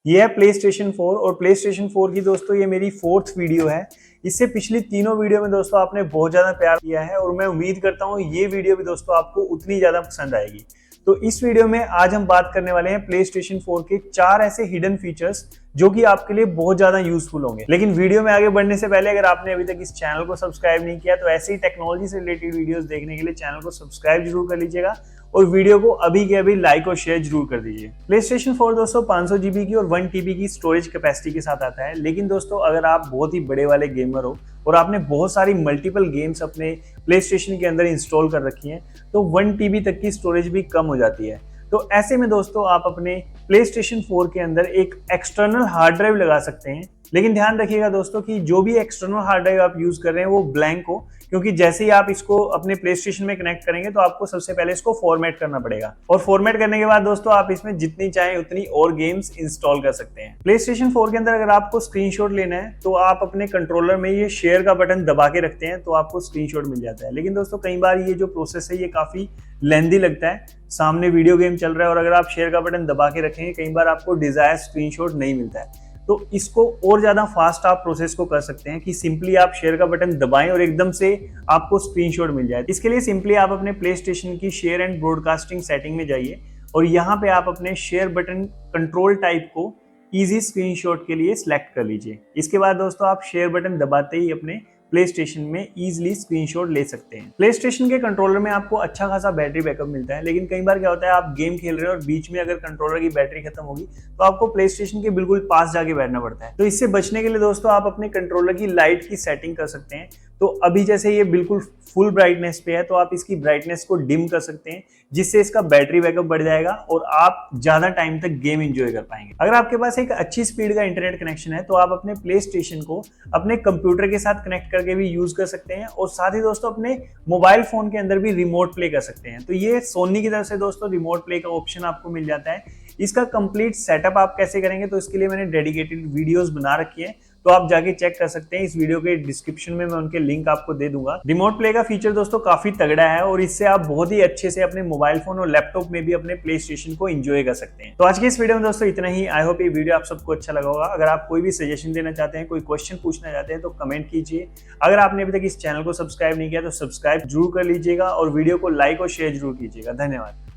ये है play station 4 और प्ले स्टेशन 4 की दोस्तों ये मेरी 4th वीडियो है। इससे पिछली तीनों वीडियो में दोस्तों आपने बहुत ज्यादा प्यार किया है और मैं उम्मीद करता हूँ ये वीडियो भी दोस्तों आपको उतनी ज्यादा पसंद आएगी। तो इस वीडियो में आज हम बात करने वाले हैं प्ले स्टेशन 4 के 4 ऐसे हिडन फीचर्स जो कि आपके लिए बहुत ज्यादा यूजफुल होंगे। लेकिन वीडियो में आगे बढ़ने से पहले अगर आपने अभी तक इस चैनल को सब्सक्राइब नहीं किया तो ऐसे ही टेक्नोलॉजी से रिलेटेड वीडियोस देखने के लिए चैनल को सब्सक्राइब जरूर कर लीजिएगा और वीडियो को अभी के अभी लाइक और शेयर जरूर कर दीजिए। प्ले स्टेशन 4 दोस्तों 500 GB की और 1 TB की स्टोरेज कैपेसिटी के साथ आता है। लेकिन दोस्तों अगर आप बहुत ही बड़े वाले गेमर हो और आपने बहुत सारी मल्टीपल गेम्स अपने प्ले स्टेशन के अंदर इंस्टॉल कर रखी हैं तो 1 TB तक की स्टोरेज भी कम हो जाती है। तो ऐसे में दोस्तों आप अपने प्ले स्टेशन 4 के अंदर एक एक्सटर्नल हार्ड ड्राइव लगा सकते हैं। लेकिन ध्यान रखिएगा दोस्तों कि जो भी एक्सटर्नल हार्ड ड्राइव आप यूज कर रहे हैं वो ब्लैंक हो, क्योंकि जैसे ही आप इसको अपने प्ले स्टेशन में कनेक्ट करेंगे तो आपको सबसे पहले इसको फॉर्मेट करना पड़ेगा और फॉर्मेट करने के बाद दोस्तों आप इसमें जितनी चाहें उतनी और गेम्स इंस्टॉल कर सकते हैं। प्ले स्टेशन 4 के अंदर अगर आपको स्क्रीनशॉट लेना है तो आप अपने कंट्रोलर में ये शेयर का बटन दबा के रखते हैं तो आपको स्क्रीनशॉट मिल जाता है। लेकिन दोस्तों कई बार ये जो प्रोसेस है ये काफी लेंदी लगता है, सामने वीडियो गेम चल रहा है और अगर आप शेयर का बटन दबा के रखेंगे कई बार आपको डिजायर स्क्रीनशॉट नहीं मिलता है। तो इसको और ज्यादा फास्ट आप प्रोसेस को कर सकते हैं कि सिंपली आप शेयर का बटन दबाएं और एकदम से आपको स्क्रीनशॉट मिल जाए। इसके लिए सिंपली आप अपने प्ले स्टेशन की शेयर एंड ब्रॉडकास्टिंग सेटिंग में जाइए और यहाँ पे आप अपने शेयर बटन कंट्रोल टाइप को इजी स्क्रीनशॉट के लिए सिलेक्ट कर लीजिए। इसके बाद दोस्तों आप शेयर बटन दबाते ही अपने प्ले स्टेशन में इजीली स्क्रीनशॉट ले सकते हैं। प्ले स्टेशन के कंट्रोलर में आपको अच्छा खासा बैटरी बैकअप मिलता है, लेकिन कई बार क्या होता है आप गेम खेल रहे हो और बीच में अगर कंट्रोलर की बैटरी खत्म होगी तो आपको प्ले स्टेशन के बिल्कुल पास जाके बैठना पड़ता है। तो इससे बचने के लिए दोस्तों आप अपने कंट्रोलर की लाइट की सेटिंग कर सकते हैं। तो अभी जैसे ये बिल्कुल फुल ब्राइटनेस पे है तो आप इसकी ब्राइटनेस को डिम कर सकते हैं, जिससे इसका बैटरी बैकअप बढ़ जाएगा और आप ज्यादा टाइम तक गेम एंजॉय कर पाएंगे। अगर आपके पास एक अच्छी स्पीड का इंटरनेट कनेक्शन है तो आप अपने प्ले स्टेशन को अपने कंप्यूटर के साथ कनेक्ट करके भी यूज कर सकते हैं और साथ ही दोस्तों अपने मोबाइल फोन के अंदर भी रिमोट प्ले कर सकते हैं। तो ये सोनी की तरफ से दोस्तों रिमोट प्ले का ऑप्शन आपको मिल जाता है। इसका कंप्लीट सेटअप आप कैसे करेंगे तो इसके लिए मैंने डेडिकेटेड वीडियोस बना रखी है, तो आप जाके चेक कर सकते हैं। इस वीडियो के डिस्क्रिप्शन में मैं उनके लिंक आपको दे दूंगा। रिमोट प्ले का फीचर दोस्तों काफी तगड़ा है और इससे आप बहुत ही अच्छे से अपने मोबाइल फोन और लैपटॉप में भी अपने प्ले स्टेशन को एंजॉय कर सकते हैं। तो आज की इस वीडियो में दोस्तों इतना ही। आई होप ये वीडियो आप सबको अच्छा लगा होगा। अगर आप कोई भी सजेशन देना चाहते हैं, कोई क्वेश्चन पूछना चाहते हैं तो कमेंट कीजिए। अगर आपने अभी तक इस चैनल को सब्सक्राइब नहीं किया तो सब्सक्राइब जरूर कर लीजिएगा और वीडियो को लाइक और शेयर जरूर कीजिएगा। धन्यवाद।